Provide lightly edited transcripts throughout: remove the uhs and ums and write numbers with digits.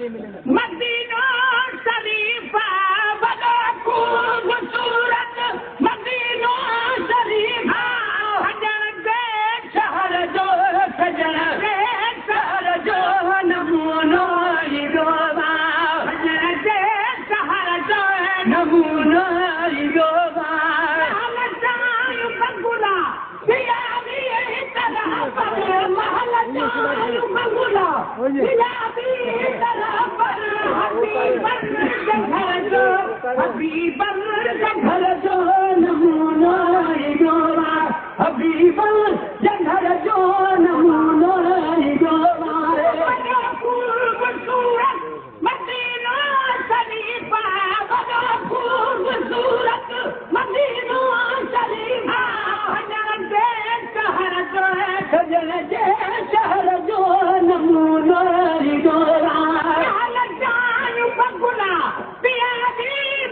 मदीना शरीफा बड़ा खूबसूरत मदीना शरीफा सजन के शहर जो सजन के शहर जो नमूनो योगा सजन के शहर जो नमूनो योगा महल मंगुला पिया भी तरह पर महल मंगुला पिया भी तरह पर हबीबन जघर जो नमूनो योगा हबीबन जघर जो नमूनो योगा खूबसूरत मदीना शरीफा बड़ा खूबसूरत मदीना शरीफा सजन के शहर जो नमूनो योगा मंगुला पिया भी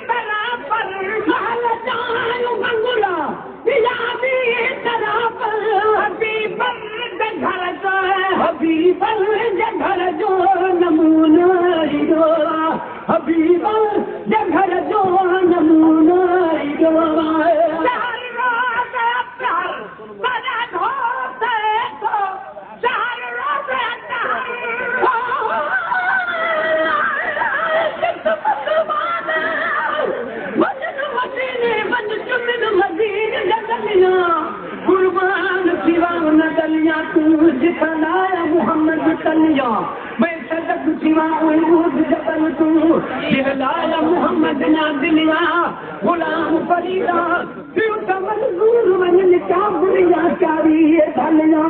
तरह पर महल जान मंगुला पिया भी तरह पर हबीबन जघर जो हबीबन जघर जो नमूनो योगा हबीबन जघर जो नमूनो योगा कुर्बान सिवान दलिया तू जिखलाया मोहम्मद तलिया मैं सदक सिवा उद जबल तू जिखलाया मोहम्मद ना दिलिया गुलाम फरीदा तू तमज़ूर मन का बुरिया कारी धलिया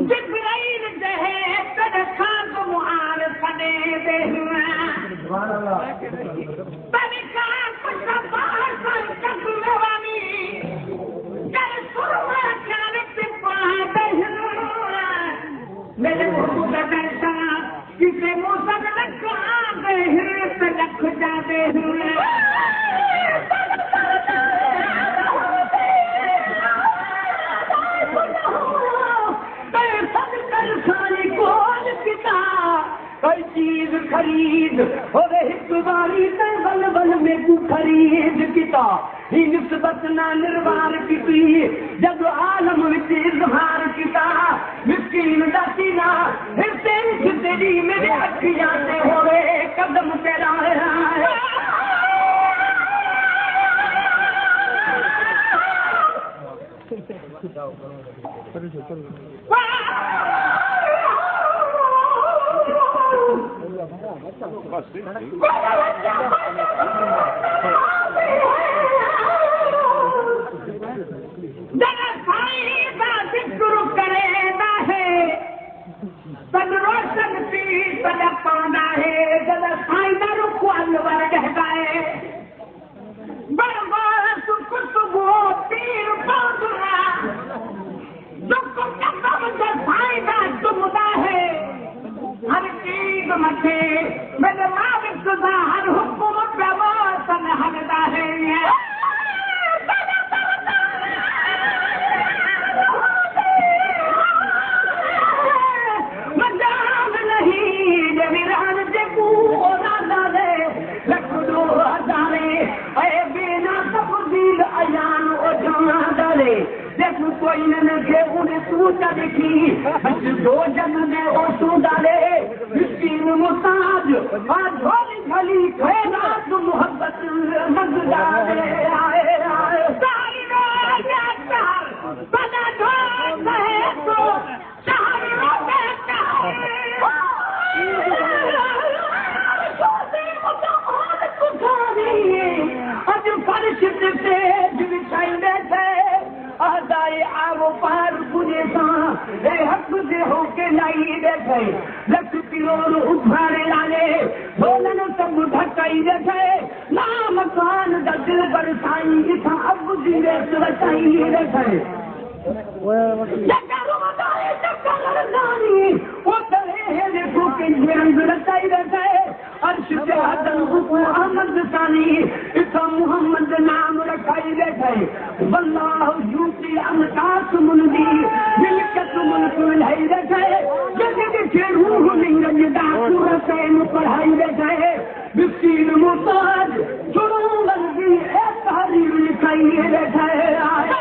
जिब्राइल जहे तड़खा तो मुआर फने देहुआ तड़खा कुछ बाहर संकट मेवानी कर सुरमा चार पिपा देहुआ मेरे मुंह का दर्शा किसे मुंह से लगा देहुआ तड़ख जा देहुआ हर चीज खरीद और एक बारी बल बल में तू खरीद किता ही निस्बत ना निर्वार की जब आलम विच इजहार किता मिस्कीन दाती ना फिर तेरी मेरे अखियां से होवे कदम तेरा है हर चीज मथे मेरे मालिक खुदा हर हुक्म प्रवासन हटता है मजाक नहीं जमीरान से पूरा डाले लखनऊ हजारे अरे बिना तब्दील अयान ओ जमा डाले देखो कोई न के उन्हें सूचा देखी दो जन ने ओ सू डाले मिस्कीन मुताज और भोली भली खैरात मोहब्बत मजदा दे आए आए सारी रात यार बना ढोल है तो शहर में आज फर्श से बिछाई थे आदाए आवो पार बुझे हक से होके लाई देखे लख किलोर उभारे लाले बोलन सब ढकाई देखे नाम कान दिल बरसाई था अब जीवे बचाई देखे मोहम्मद नाम रखाई बैठे वल्लाह यूती अमतास मुनदी मिलकत मुल्क मिलाई बैठे जैसे कि रूह नहीं रजदा सूरत पढ़ाई बैठे मिस्कीन मुताज जुड़ो बंदी एक तहरीर लिखाई बैठे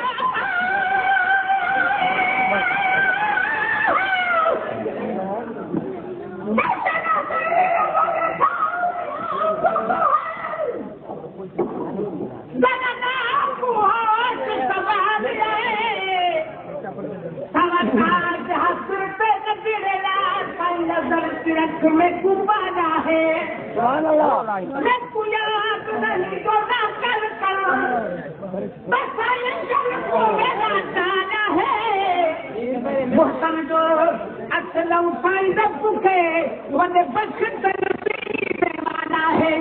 में कुबाना है मैं पूजा नहीं तो ना कर बस को मेरा जाना है मोहतम जो असलम फायदा पुखे वने बस माना है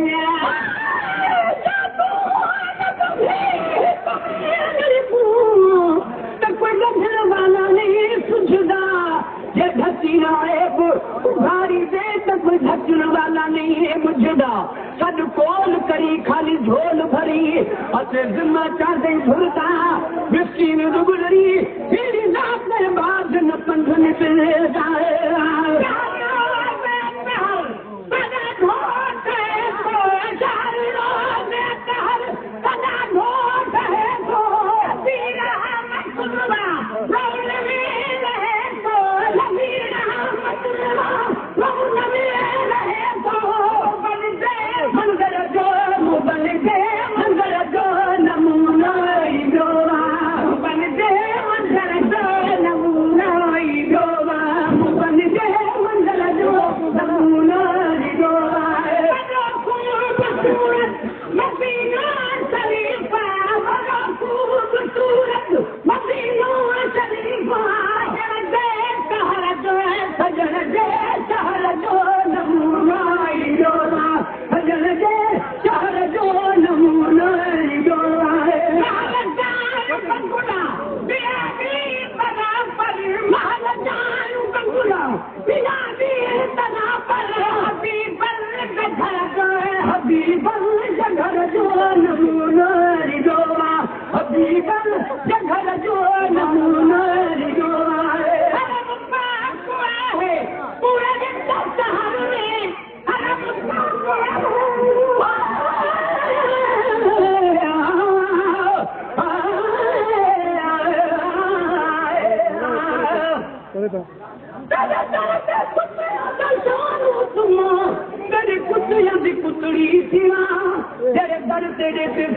तो कोई लखन वाला नहीं सुझदा ये धरती नायब उभारी दे तक धचन वाला नहीं है मुझदा सद कोल करी खाली झोल भरी अते जिम्मा चाहते झुरता मिस्कीन रुगलरी तेरी नाप में बाज न पंध निकल जाए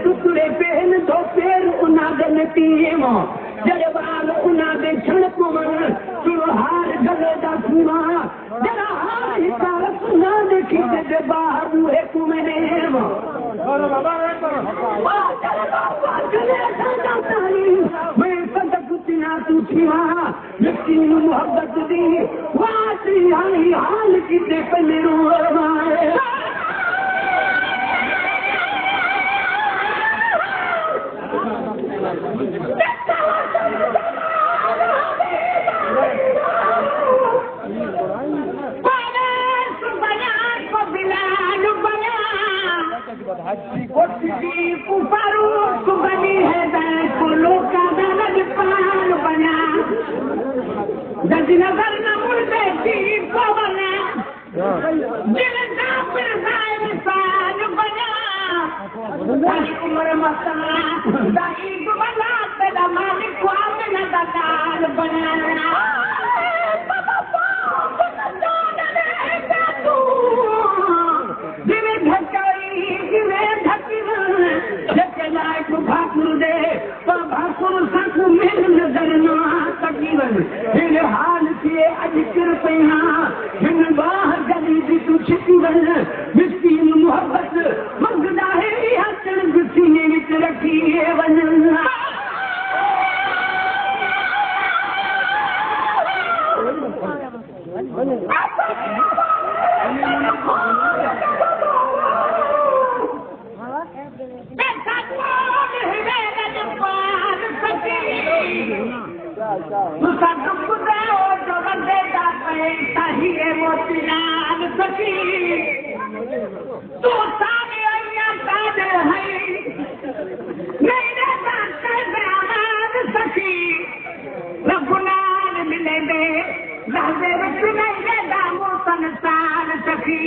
टुकड़े पहन दो पैर उनादन टीम जड़ बाल उनादे क्षण कुमर सुहार गले दा सुना जरा हार हिसार सुना देखी जब बाहर मुहे कुमने मैं सद कुछ ना तू छिवा मिस्कीन मोहब्बत दी वासी आई हाल की ते पलरो बनी है फूलों का दरज पाल बना नगर न मुर्दे को बना मिसाल बना उम्र मसला दाई बना तेरा मालिक ख्वाब न दकाल बना भाकुर दे पर भाकुर साकू मेल नजर न तकीवन हिन हाल थे अजकर पया हिन बाह गली दी तू छिकवन मिस्कीन मोहब्बत मंगदा है हसन गुसीने विच रखी वन तो सारे अइया ताज है मेरे दाता ब्राह्मण सखी रघुनाथ मिले दे राजे रख मेरे दामो संसार सखी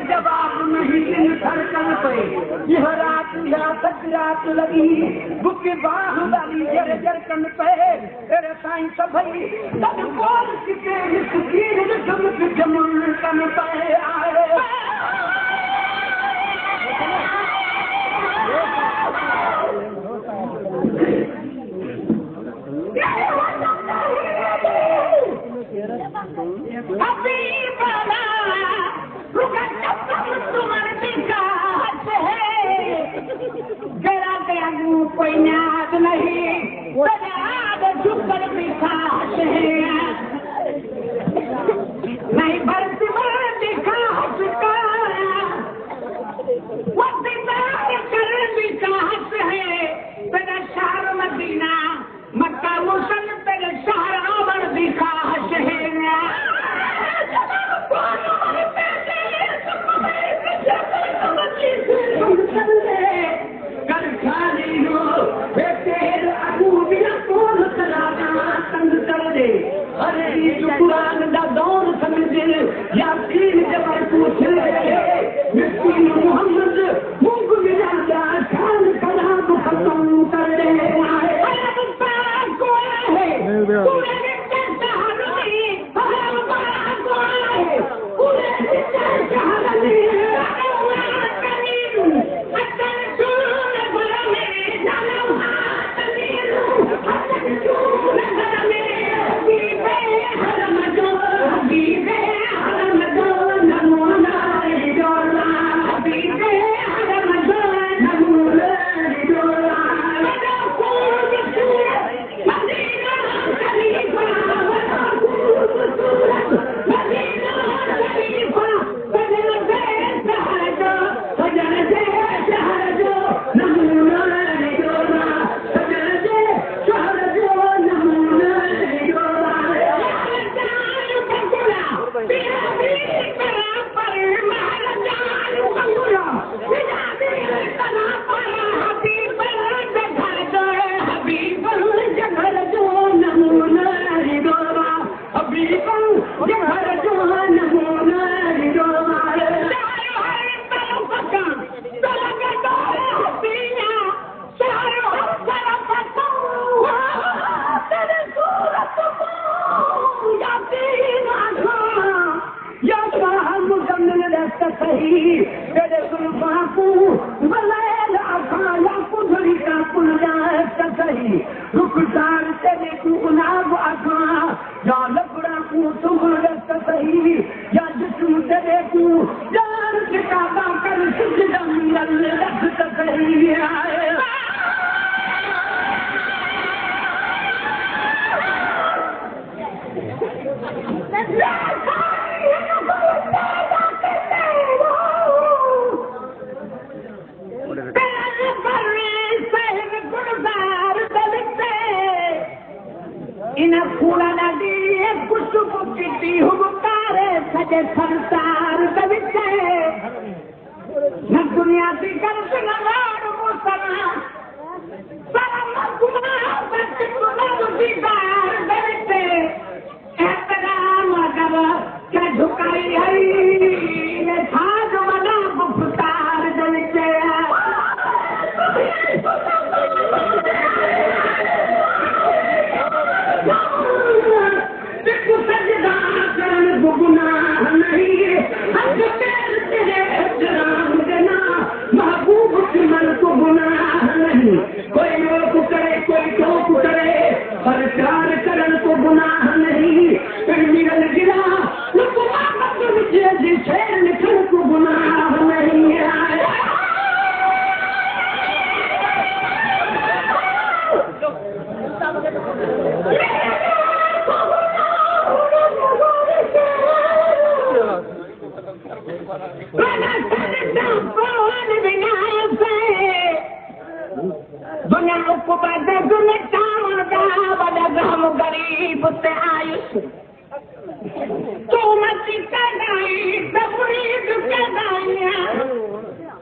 जवाब नहीं धड़कन पे यह रात या रात लगी बुक बाह वाली जर जरकन पे तेरे साईं सभई तब बोल के इस कीर जम जमुन कन पे आए अभी बना रुका तुम्हारे विकास है जरा गया कोई याद नहीं झुकर विकास है नहीं भरती विकास का कर विकास है तेरा शहर मदीना मक्का मुसल तेरे शहर आवर विकास है कर खाली हो तेरे अबू बिना कौन सलाना तंग कर दे अरे कुरान दा दौर समझ या तीन जबर पूछ मिस्कीन मोहम्मद मुंह बिना दा खान कलाम खत्म कर दे अरे पाक को है पूरे शहर में पाक को है पूरे शहर में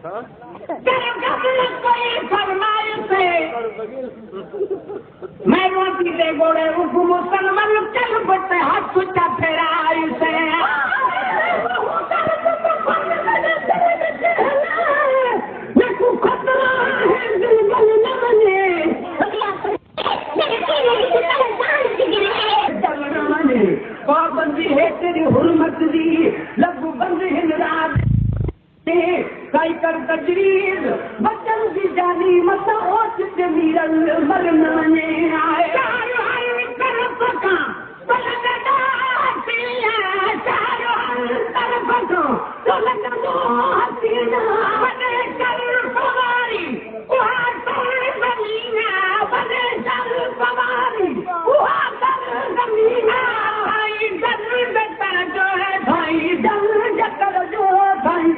मैं रोटी दे गोड़े उप मुसलमान चल बटे हाथ सुचा फेराई से देखो खतरा है दिल गल न मने पाबंदी है तेरी हुर्मत दी लबू बंद हिन रात काई कर तजरीज बचन की जानी मत ओच ते मीरल मरन ने आए चारो हल कर पका पलकदा हसीना चारो हल कर पका पलकदा हसीना बने चल सवारी वहां चल जमीना बने चल सवारी वहां चल जमीना भाई दल कर जो है भाई दल कर जो भाई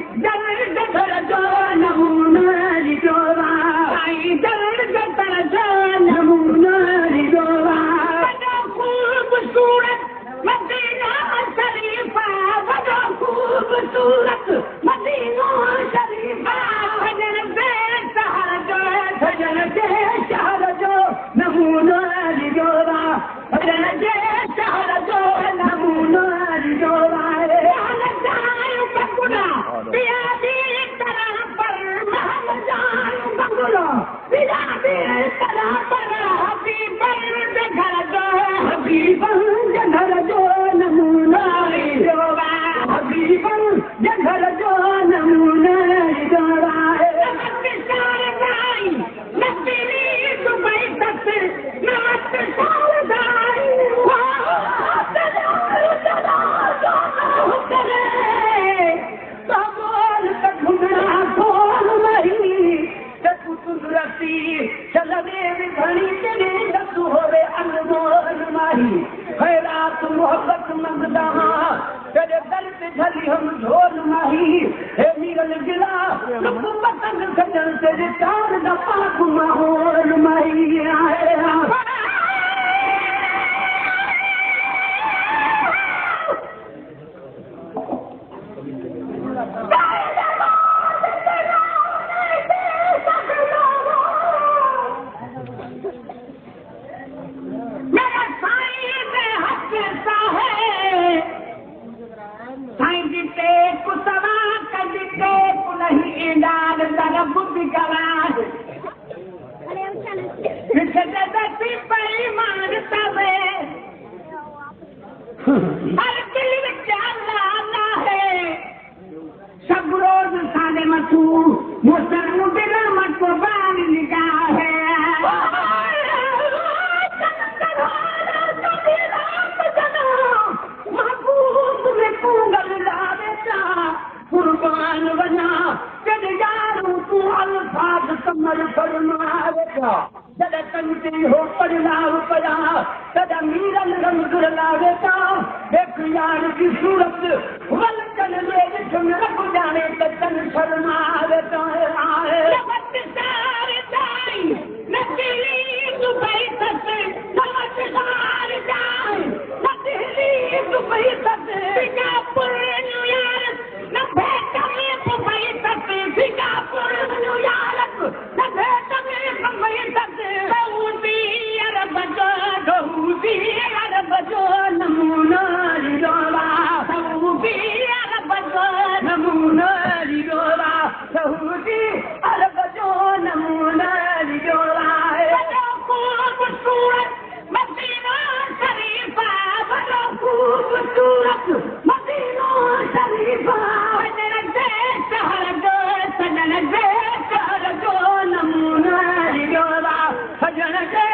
सजन